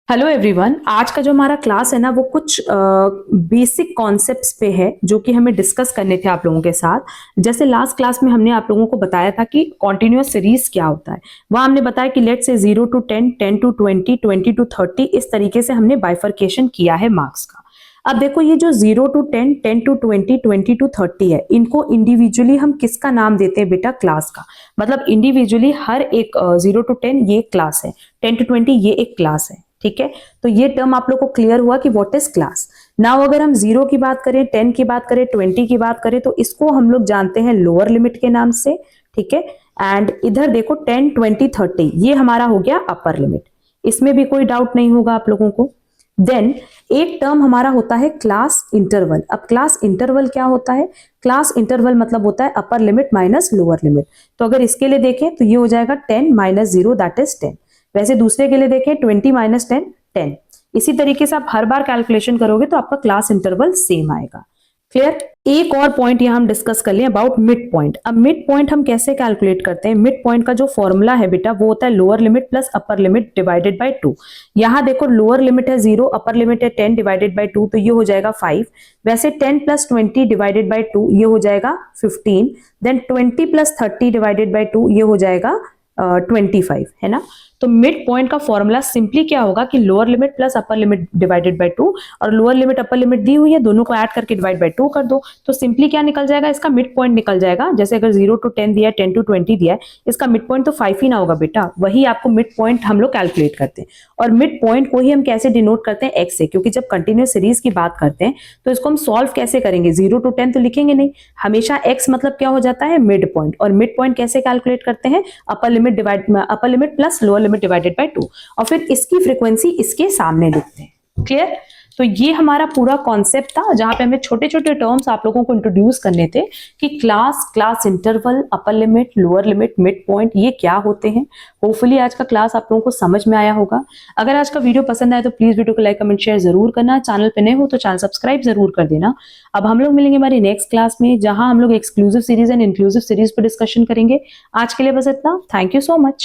Hello everyone, आज का जो हमारा क्लास है ना वो कुछ बेसिक कॉन्सेप्ट्स पे है जो कि हमें डिस्कस करने थे आप लोगों के साथ। जैसे लास्ट क्लास में हमने आप लोगों को बताया था कि कॉन्टिन्यूअस सीरीज क्या होता है। वहां हमने बताया कि लेट से 0 to 10, 10 to 20, 20 to 30 इस तरीके से हमने बाइफर्केशन किया है मार्क्स का। अब देखो ये जो 0 to 10, 10 to 20, 20 to 30 है, इनको इंडिविजुअली हम किसका नाम देते हैं बेटा? क्लास का। मतलब इंडिविजुअली हर एक 0 to 10 ये क्लास है, 10 to 20 ये एक क्लास है। ठीक है, तो ये टर्म आप लोग को क्लियर हुआ कि व्हाट इज क्लास। नाउ अगर हम 0 की बात करें, 10 की बात करें, 20 की बात करें, तो इसको हम लोग जानते हैं लोअर लिमिट के नाम से। ठीक है, एंड इधर देखो 10, 20, 30 ये हमारा हो गया अपर लिमिट। इसमें भी कोई डाउट नहीं होगा आप लोगों को। देन एक टर्म हमारा होता है क्लास इंटरवल। अब क्लास इंटरवल क्या होता है? क्लास इंटरवल मतलब होता है upper limit minus lower limit. तो अगर इसके लिए देखें तो ये हो जाएगा 10 माइनस 0 दैट इज 10। वैसे दूसरे के लिए देखें 20 माइनस 10, 10। इसी तरीके से आप हर बार कैलकुलेशन करोगे तो आपका क्लास इंटरवल सेम आएगा। क्लियर? एक और पॉइंट यहां हम डिस्कस कर लें अबाउट मिड पॉइंट। अब मिड पॉइंट हम कैसे कैलकुलेट करते हैं? मिड पॉइंट का जो फॉर्मूला है बेटा वो होता है lower limit plus upper limit divided by 2। यहां देखो लोअर लिमिट है 0, अपर लिमिट है 10 डिवाइडेड बाय 2, तो ये हो जाएगा 5। वैसे 10 प्लस 20 डिवाइडेड बाय 2 ये हो जाएगा 15। देन 20 प्लस 30 डिवाइडेड बाय 2 ये हो जाएगा 25, है ना। तो मिड पॉइंट का फॉर्मूला सिंपली क्या होगा कि lower limit plus upper limit divided by 2, और लोअर लिमिट अपर लिमिट दी हुई है, दोनों को ऐड करके डिवाइड बाय 2 कर दो, तो सिंपली क्या निकल जाएगा? इसका मिड पॉइंट निकल जाएगा। जैसे अगर 0 to 10 दिया है, 10 to 20 दिया है, इसका मिड पॉइंट तो 5 ही ना होगा बेटा। वही आपको मिड पॉइंट हम लोग कैलकुलेट करते हैं। और मिड पॉइंट को ही हम कैसे डिनोट करते हैं? एक्स से, क्योंकि जब कंटिन्यूअस सीरीज की बात करते हैं तो इसको हम सॉल्व कैसे करेंगे? 0 to 10 तो लिखेंगे नहीं, हमेशा एक्स मतलब क्या हो जाता है? Mid point. और मिड पॉइंट कैसे कैलकुलेट करते हैं? Upper limit plus lower limit divided by 2, और फिर इसकी फ्रीक्वेंसी इसके सामने लिखते हैं। क्लियर? तो ये हमारा पूरा कॉन्सेप्ट था जहां पे हमें छोटे छोटे टर्म्स आप लोगों को इंट्रोड्यूस करने थे कि class interval, upper limit, lower limit, mid point ये क्या होते हैं। होपफुली आज का क्लास आप लोगों को समझ में आया होगा। अगर आज का वीडियो पसंद आए तो प्लीज वीडियो को लाइक, कमेंट, शेयर जरूर करना। चैनल पे नए हो तो चैनल सब्सक्राइब जरूर कर देना। अब हम लोग मिलेंगे हमारी नेक्स्ट क्लास में जहां हम लोग exclusive series and inclusive series पर डिस्कशन करेंगे। आज के लिए बस इतना। Thank you so much.